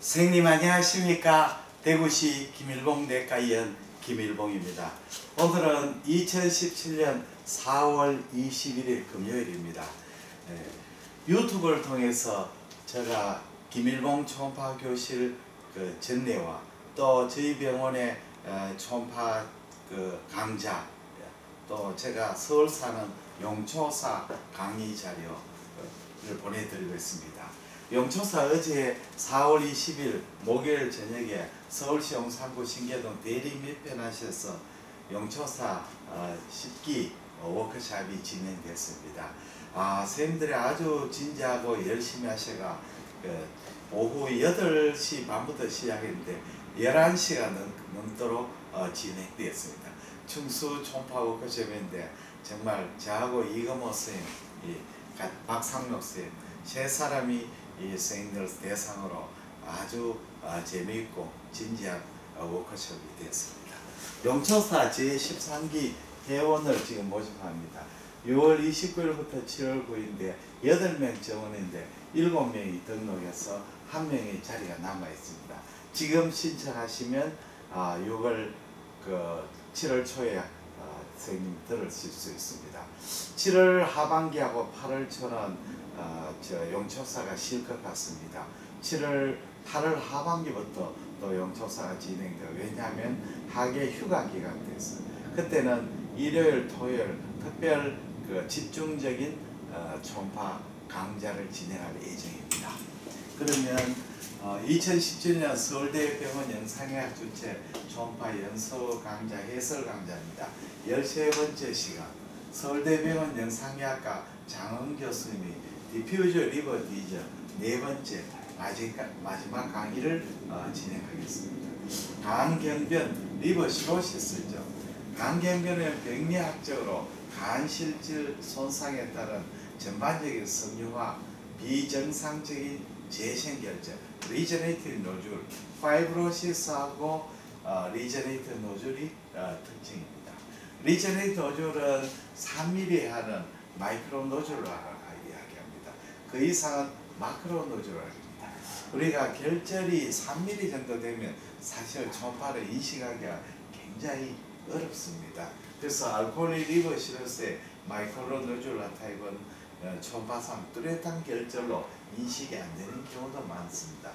선생님 안녕하십니까. 대구시 김일봉 내과의원 김일봉입니다. 오늘은 2017년 4월 21일 금요일입니다. 유튜브를 통해서 제가 김일봉 초음파 교실 전례와 또 저희 병원의 초음파 강좌, 또 제가 서울 사는 용초사 강의 자료를 보내드리고 있습니다. 용초사 어제 4월 20일 목요일 저녁에 서울시 용산구 신계동 대리 밀편하셔서 용초사 10기 워크숍이 진행됐습니다. 선생님들이 아주 진지하고 열심히 하셔가 오후 8시 반부터 시작했는데 11시가 넘도록 진행되었습니다. 충수 초음파 워크숍인데 정말 저하고 이금호 선생님, 박상록 선생님 세 사람이 이 선생님들 대상으로 아주 재미있고 진지한 워크숍이 되었습니다. 용초사 제13기 회원을 지금 모집합니다. 6월 29일부터 7월 9일인데 8명 정원인데 7명이 등록해서 1명의 자리가 남아 있습니다. 지금 신청하시면 6월 7월 초에 선생님 들으실 수 있습니다. 7월 하반기하고 8월 초는 용초사가 쉴 것 같습니다. 8월 하반기부터 또 용초사가 진행돼요. 왜냐하면 하계 휴가 기간 돼서 그때는 일요일, 토요일 특별 집중적인 초음파 강좌를 진행할 예정입니다. 그러면 2017년 서울대병원 영상의학 주최 초음파 연소 강좌 해설 강좌입니다. 13번째 시간 서울대병원 영상의학과 장흥 교수님이 디퓨저 리버 디저 4번째 마지막 강의를 진행하겠습니다. 간경변 리버 시로시스죠. 간경변은 병리학적으로 간실질 손상에 따른 전반적인 섬유화, 비정상적인 재생결절, 리저네이티브 노즐, 파이브로시스하고 리저네이티브 노즐이 특징입니다. 리저네이티브 노즐은 3mm 하는 마이크로 노즐을 이야기합니다. 그 이상은 마크로 노즐입니다. 우리가 결절이 3mm 정도 되면 사실 초음파를 인식하기가 굉장히 어렵습니다. 그래서 알코올리 리버 시로스의 마이크로 노즐라 타입은 초음파상 뚜렷한 결절로 인식이 안 되는 경우도 많습니다.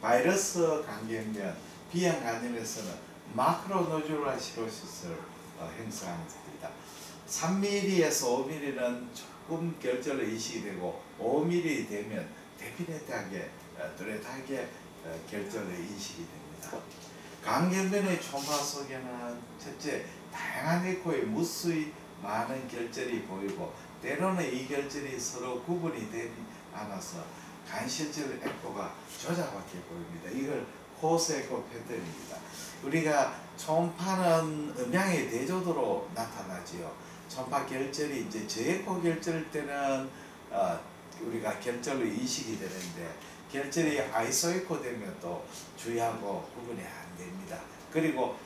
바이러스 감염면 비형 감염에서는 마크로 노즐라 시로시스를 형성하는 것입니다. 3mm에서 5mm는 조금 결절로 인식이 되고 5mm 되면 데피니트하게 뚜렷하게 결절로 인식이 됩니다. 간경변의 초음파 속에는 첫째, 다양한 에코에 무수히 많은 결절이 보이고 때로는 이 결절이 서로 구분이 되지 않아서 간실질 에코가 조작받게 보입니다. 이걸 호스 에코 패턴입니다. 우리가 초음파는 음양의 대조도로 나타나지요. 초음파 결절이 이제 저에코 결절 때는 우리가 결절로 인식이 되는데 결절이 아이소에코 되면 또 주의하고 구분이 안 됩니다. 그리고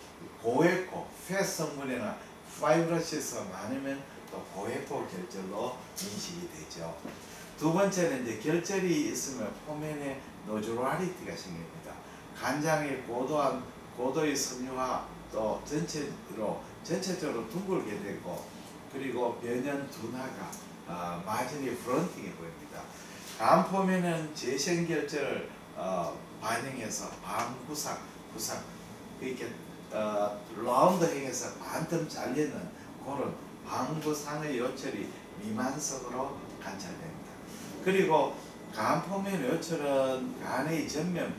고에코, 팻 성분이나 파이브로시스가 많으면 또 고에코 결절로 인식이 되죠. 두 번째는 이제 결절이 있으면 포면에 노즐라리티가 생깁니다. 간장의 고도의 섬유화 또 전체적으로 둥글게 되고 그리고 변연 둔화가 마진이 프론팅해 보입니다. 간 포면은 재생결절을 반영해서 반구상 이렇게 라운드형에서 반틈 잘리는 그런 방구상의 요철이 미만석으로 관찰됩니다. 그리고 간 포면 요철은 간의 전면,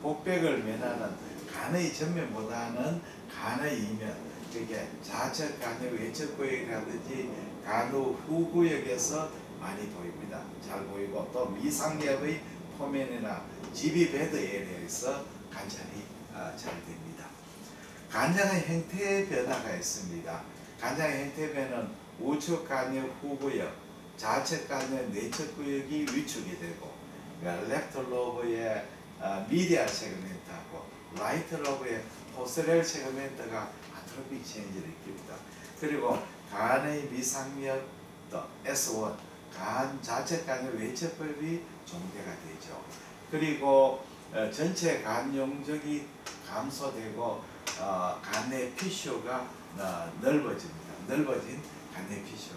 복백을 면하는 간의 전면보다는 간의 이면, 그게 좌측 간의 외측 구역이라든지 간후 후구역에서 많이 보입니다. 잘 보이고 또 미상엽의 포면이나 지비 베드 에리어에서 관찰이 잘 됩니다. 간장의 형태의 변화가 있습니다. 간장의 형태 변화는 우측 간의 후구역, 좌측 간의 내측 구역이 위축이 되고 레프트 로브의 미디아 세그멘트하고 라이트 로브의 포스레얼 세그멘트가 아트로픽 체인지를 일으킵니다. 그리고 간의 미상엽 또 S1, 간 좌측 간의 외측법이 종대가 되죠. 그리고 전체 간 용적이 감소되고 간 내 피쇼가 넓어집니다. 넓어진 간 내 피쇼.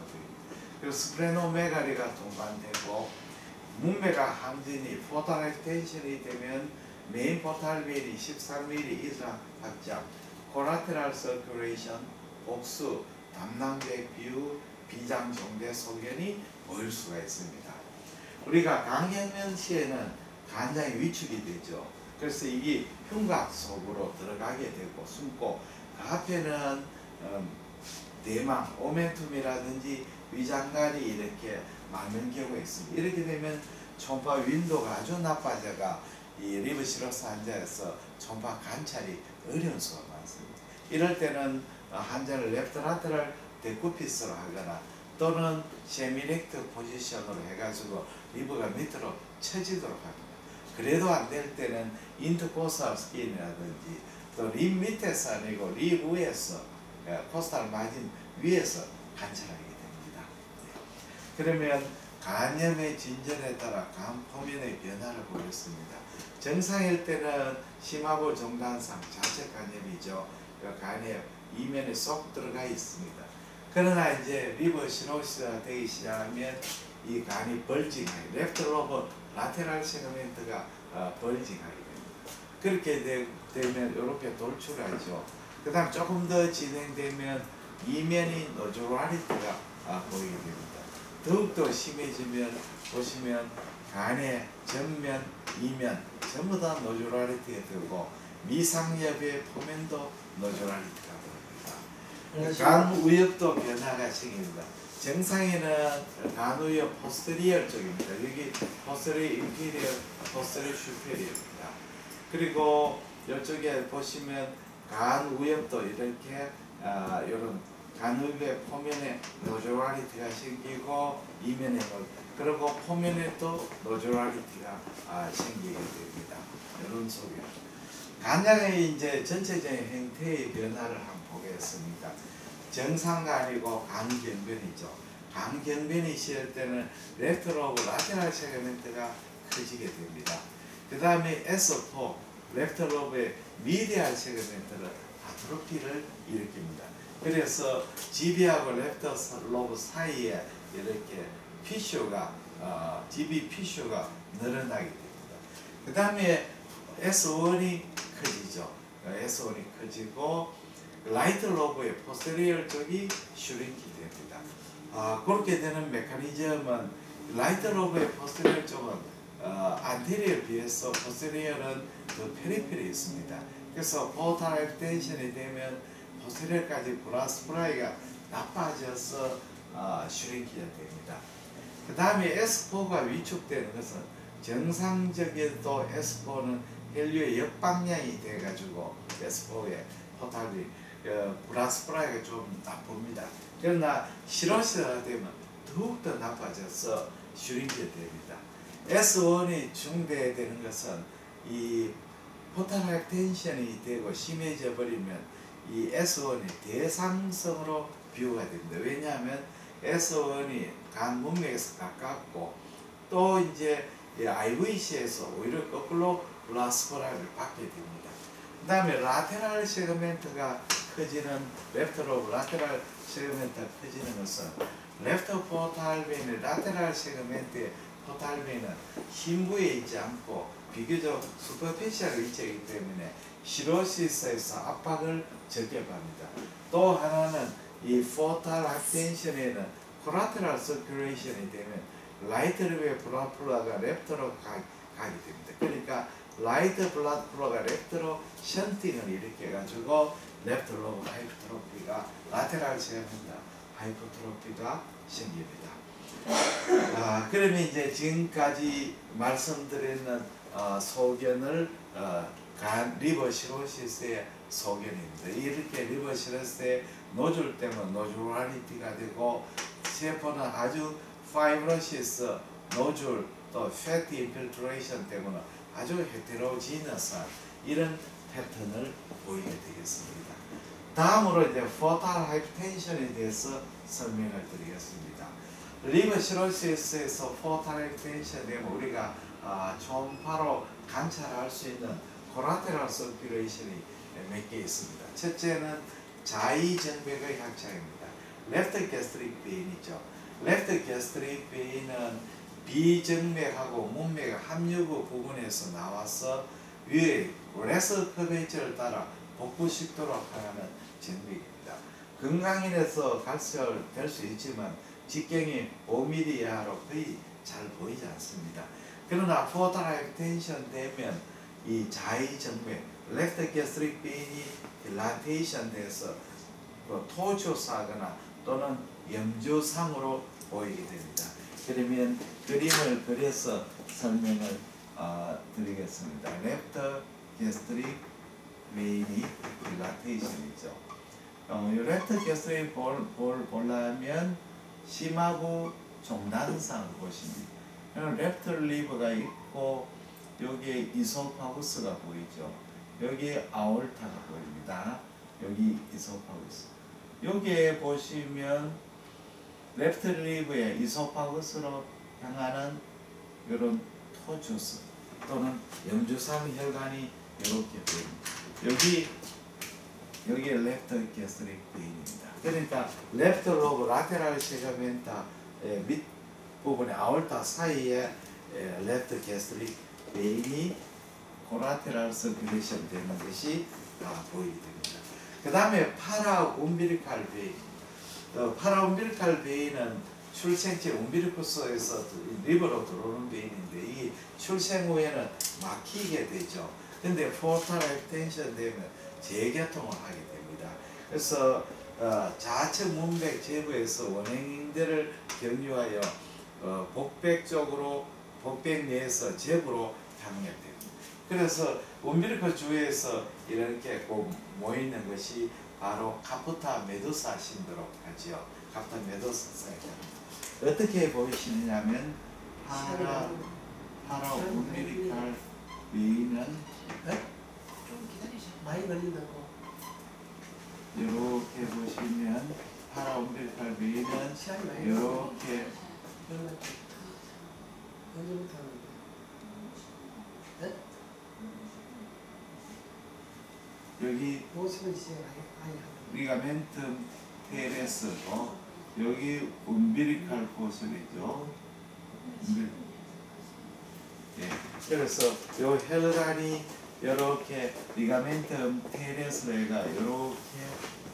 그리고 스프레노메가리가 동반되고 문맥과 항진이 포탈 액텐션이 되면 메인 포탈 벤이 13mm 이상 확장, 코라테랄 서큘레이션, 복수, 담낭백 비유, 비장 정대 소견이 보일 수가 있습니다. 우리가 간경련 시에는 간장이 위축이 되죠. 그래서 이게 흉곽 속으로 들어가게 되고 숨고 그 앞에는 대망, 오멘툼이라든지 위장관이 이렇게 막는 경우가 있습니다. 이렇게 되면 초음파 윈도가 아주 나빠져가 이 리버 시로스 환자에서 초음파 관찰이 어려운 수가 많습니다. 이럴 때는 환자를 랩트라테럴 데쿠피스로 하거나 또는 세미렉트 포지션으로 해가지고 리버가 밑으로 처지도록 합니다. 그래도 안 될 때는 인터코스탈 스킨이라든지 또 립 밑에서 아니고 립 위에서 코스탈 마진 위에서 관찰하게 됩니다. 그러면 간염의 진전에 따라 간 표면의 변화를 보였습니다. 정상일 때는 심하고 중단상 자체 간염이죠. 간에 이면에 쏙 들어가 있습니다. 그러나 이제 리버 시로시스가 되기 시작하면 이 간이 벌징하게, 레프트 로버 라테랄 세그멘트가 벌징하게 됩니다. 그렇게 되면 이렇게 돌출하죠. 그 다음 조금 더 진행되면 이면이 노조라리티가 보이게 됩니다. 더욱더 심해지면 보시면 간의 전면, 이면 전부 다 노조라리티가 되고 미상엽의 표면도 노조라리티가 됩니다. 간 우엽도 변화가 생깁니다. 정상에는 간 우엽 포스테리얼 쪽입니다. 여기 포스테리얼 인피리얼, 포스테리얼 슈페리얼입니다. 그리고 이쪽에 보시면 간 우엽도 이렇게 이런 간우엽의 포면에 노조라리티가 생기고 이면에 그리고 포면에 또 노조라리티가 생기게 됩니다. 이런 소리. 간장의 이제 전체적인 형태의 변화를 한번 보겠습니다. 정상간이고 간경변이죠. 간경변이 있을 때는 레프트 로브 라테랄 세그멘트가 커지게 됩니다. 그 다음에 S4 레프트 로브의 미디알 세그멘트를 아트로피를 일으킵니다. 그래서 GB하고 레프트 로브 사이에 이렇게 피쇼가 GB 피쇼가 늘어나게 됩니다. 그 다음에 S1이 커지죠. S1이 커지고 라이트 로브의 포스테리얼 쪽이 슈링키 됩니다. 그렇게 되는 메커니즘은 라이트 로브의 포스테리얼 쪽은 안테리어에 비해서 포스테리얼은 더 페리페리에 있습니다. 그래서 포탈 액텐션이 되면 포스테리얼까지 브라스프라이가 나빠져서 슈링키가 됩니다. 그 다음에 S4가 위축되는 것은 정상적에도 S4는 혈류의 역방향이 돼가지고 S4의 포탈이 브라스프라이가 좀 나쁩니다. 그러나 시로시스가 되면 더욱더 나빠져서 슈링키가 됩니다. S1이 중대되는 것은 이 포탈 액텐션이 되고 심해져 버리면 이 S1이 대상성으로 비유가 됩니다. 왜냐하면 S1이 간 문맥에서 가깝고 또 이제 IVC에서 오히려 거꾸로 브라스프라이를 받게 됩니다. 그 다음에 라테랄 세그멘트가 커지는 레프트 로브 라테랄 세그멘트가 커지는 것은 레프트 포탈벤의 라테랄 세그멘트의 포탈벤은 흰부에 있지 않고 비교적 슈퍼피시얼 위치이기 때문에 시로시스에서 압박을 적게 받습니다. 또 하나는 이 포탈 액텐션에는 코라테랄 서큘레이션이 되면 라이트 로브의 블러드 플로우가 레프트로 가게 됩니다. 그러니까 라이트 블러드 플로우가 레프트로 션팅을 일으켜가지고 레프트 로브 하이퍼트로피가 라테랄 세그멘트 하이퍼트로피가 생깁니다. 그러면 이제 지금까지 말씀드리는 소견을 리버 시로시스의 소견입니다. 이렇게 리버 시로시스의 노즐 때문에 노즐라리티가 되고 세포는 아주 파이브로시스, 노즐, 또 패티 인필트레이션 때문에 아주 헤테로지너스한 이런 패턴을 보이게 되겠습니다. 다음으로 이제 포탈 하이퍼텐션에 대해서 설명을 드리겠습니다. 리버 시로시스에서 포탈 하이퍼텐션 되면 우리가 초음파로 관찰할 수 있는 코라테럴 서큘레이션이 몇 개 있습니다. 첫째는 자의정맥의 확장입니다. 레프트 게스트릭 베인이죠. 레프트 게스트릭 베인은 비정맥하고 문맥의 합류부 부분에서 나와서 위에 레서 커베이처를 따라 복부식도록 향하는 정맥입니다. 건강인에서 관찰될 수 있지만 직경이 5mm 이하로 거의 잘 보이지 않습니다. 그러나 포탈 하이퍼텐션 되면 이 자의정맥, 레프트 게스트릭 베인이 딜라테이션 돼서 토주사거나 또는 염조상으로 보이게 됩니다. 그러면 그림을 그려서 설명을 드리겠습니다. 레프트 게스트릭 베인이 딜라테이션이죠. 레프트 게스트릭 보려면 심하부 종단상을 보십니다. 레프트 리버가 있고 여기에 이소파구스가 보이죠. 여기 아올타가 보입니다. 여기 이소파구스. 여기에 보시면 레프트 리브에 이소파구스로 향하는 이런 토주스 또는 염주상 혈관이 이렇게 보입니다. 여기 레프트 게스트릭 베인입니다. 그러니까 레프트 로브 라테랄 세그멘타 밑 부분에 아올타 사이에 레프트 게스트릭 베인이 코라테랄 서큘레이션 되는 것이 보이게 됩니다. 그 다음에 파라 움빌리칼 베인. 파라 움빌리칼 베인은 출생체 움빌리쿠스에서 리버로 들어오는 베인인데 이 출생 후에는 막히게 되죠. 근데 포탈 하이퍼텐션 되면 재개통을 하게 됩니다. 그래서 좌측 문백 제부에서 원행인대를 경유하여 복백 쪽으로 복백 내에서 제부로 향력됩니다. 그래서 움빌리커 주위에서 이렇게 꼭 모이는 것이 바로 카프타 메두사 신드롬 하지요. 카프타 메두사 사이클. 어떻게 보이시냐면 파라 움빌리칼 베인은 좀 기다리세요. 많이 걸린다고. 이렇게 보시면 파라 움빌리칼 베인은 시간이 많이 이렇게 언제부터 하는데? 네? 여기 모습은 진짜 많이 하고. 리가멘텀 테레스고 여기 움빌리칼 포슬이죠. 예. 그래서 요 혈관이 이렇게 리가멘텀 테레스가 이렇게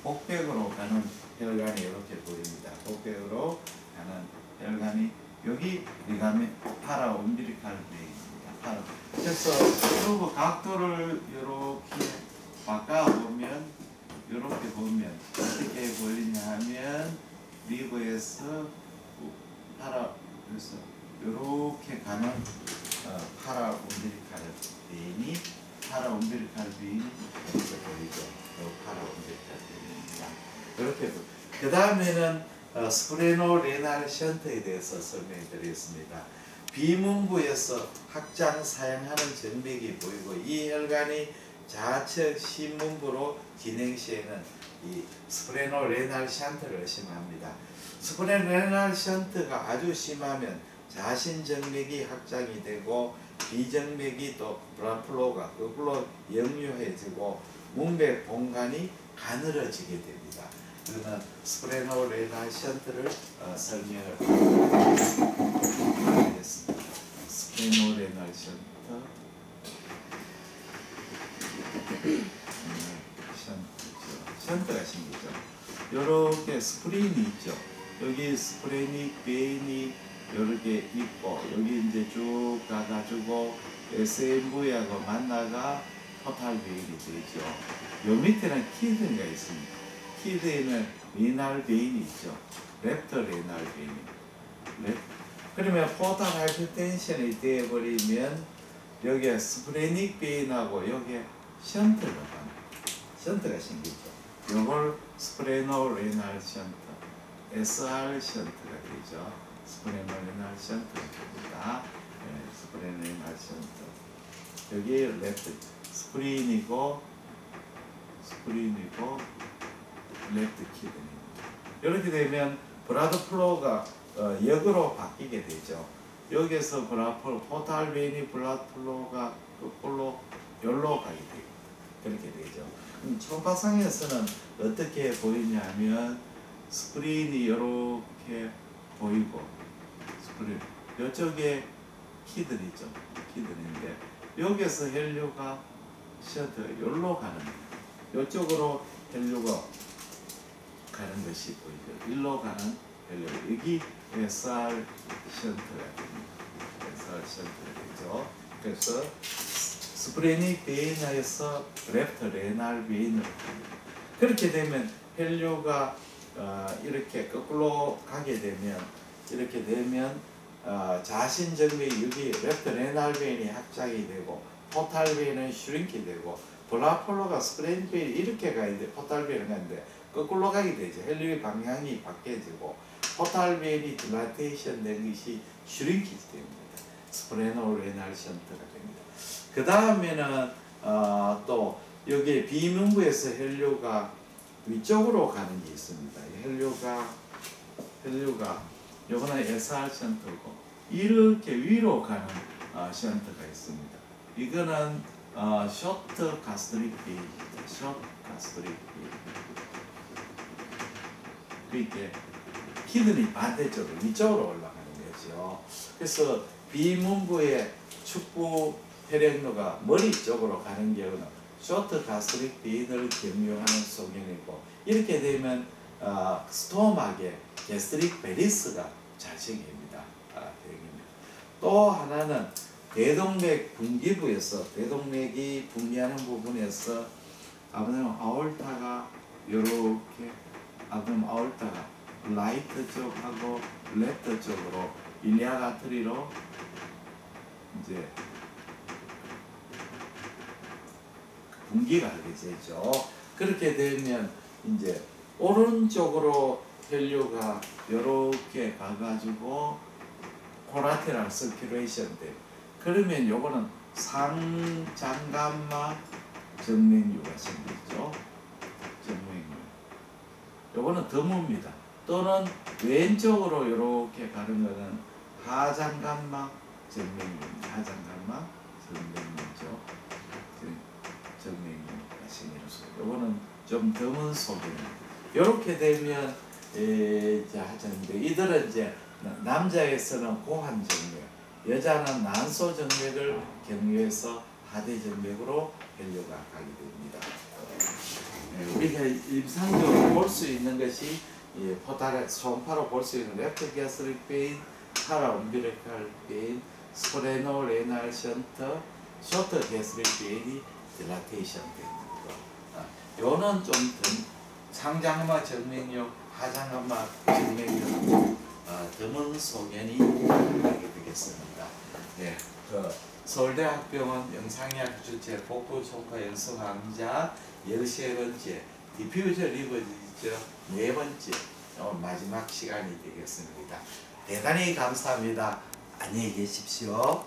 복백으로 가는 혈관이 이렇게 보입니다. 복백으로 가는 혈관이 여기 파라 움빌리칼 베인입니다. 그래서 그리고 각도를 이렇게 바꿔보면 이렇게 보면 어떻게 보이냐 하면 리버에서 그래서 이렇게 가는 파라 움빌리칼 베인이 여기서 보이죠. 파라 움빌리칼 베인입니다. 이렇게 그 다음에는 스프레노 레날 션트에 대해서 설명해 드리겠습니다. 비문부에서 확장 사용하는 정맥이 보이고 이 혈관이 좌측 신문부로 진행 시에는 이 스프레노 레날 션트를 의심합니다. 스프레노 레날 션트가 아주 심하면 자신 정맥이 확장이 되고 비정맥이 또 블라플로가 거꾸로 역류해지고 문백 본관이 가늘어지게 됩니다. 그러면 스프레노 레날 션트를 설명을 하겠습니다. 스프레노 레날 션트. 션트가 생기죠. 이렇게 스프린이 있죠. 여기 스프레닉 베인이 이렇게 있고 여기 이제 쭉 가가지고 SMV하고 만나가 토탈 베인이 되죠. 요 밑에는 키드니가 있습니다. 키드에는 리날 베인이 있죠. 랩터 리날 베인. 그러면 포탈 하이퍼텐션이 되어버리면 여기에 스프레닉 베인하고 여기에 션트가 생기죠. 이걸 스프레노 레날 션트, SR 션트가 되죠. 스프레노 레날 션트가 됩니다. 스프레노 레날 션트. 여기 레프트 스프린이고 레프트 키드입니다. 이렇게 되면 브라드 플로우가 역으로 바뀌게 되죠. 여기서 블라플로 포탈 베인이 블라플로가 거꾸로 열로 가게 돼요. 그렇게 되죠. 초음파상에서는 어떻게 보이냐면 스프린이 이렇게 보이고 스프린 이쪽에 키들이죠. 키들인데 여기서 헬류가 셔터 열로 가는 거예요. 이쪽으로 헬류가 가는 것이 보이죠. 일로 가는 헬류. 여기 SR 셔터가 됩니다. SR 셔터가 되죠. 그래서 스프레닉 베인에서 레프트 레날 베인으로 갑니다. 그렇게 되면 헬류가 이렇게 거꾸로 가게 되면 이렇게 되면 자신 정맥이 여기 레프트 레날 베인이 확장이 되고 포탈 베인은 슈링키 되고 블라폴로가 스프레닉 베인이 이렇게 가는데 포탈 베인은 가는데 거꾸로 가게 되죠. 헬류의 방향이 바뀌어지고 포탈 베인이 딜라테이션 된 것이 슈링키 됩니다. 스프레노 레날 션트가 됩니다. 그 다음에는 또 여기 비문부에서 헬류가 위쪽으로 가는 게 있습니다. 헬류가 요거는 SR 션트고 이렇게 위로 가는 션트가 있습니다. 이거는 쇼트 가스트릭 베이입니다. 쇼트 가스트릭 베이. 그렇게 키드니 반대쪽으로 위쪽으로 올라가는 거죠. 그래서 비문부의 축구 혈액로가 머리 쪽으로 가는 경우는 쇼트 가스트릭 베인을 경유하는 소견이고 이렇게 되면 스토막에 게스트릭 베리스가 발생됩니다. 또 하나는 대동맥 분기부에서 대동맥이 분기하는 부분에서 아무튼 아올타가 이렇게 아무튼 아올타가 라이트 쪽하고 레프트 쪽으로 일리아 가트리로 이제 분기가 하게 되죠. 그렇게 되면 이제 오른쪽으로 혈류가 이렇게 가가지고 코라테랄 서큘레이션 돼. 그러면 요거는 상장감마 정맥류가 생기죠. 정맥류. 요거는 드무입니다. 또는 왼쪽으로 이렇게 가는 거는 하장감마 정맥류입니다. 하장감마 정맥류죠. 정맥류가 생기로서 요거는 좀 드문 소견입니다. 이렇게 되면 하자는데 이들은 이제 남자에서는 고환 정맥, 여자는 난소 정맥을 경유해서 하대 정맥으로 혈류가 가게 됩니다. 우리가 임상적으로 볼 수 있는 것이 포탈 초음파로 볼 수 있는 레프트 게스트릭 베인, 파라 엄비리칼 베인, 스프레노 레날 션터, 쇼트 게스트릭 베인이 딜라테이션 됩니다. 요는 좀 상장마 정맥류, 하장마 정맥류 드문 소견이 나게 되겠습니다. 네, 서울대학병원 영상의학 주체 복부 초음파 연수 강좌 13번째 디퓨저 리버리저 4번째 마지막 시간이 되겠습니다. 대단히 감사합니다. 안녕히 계십시오.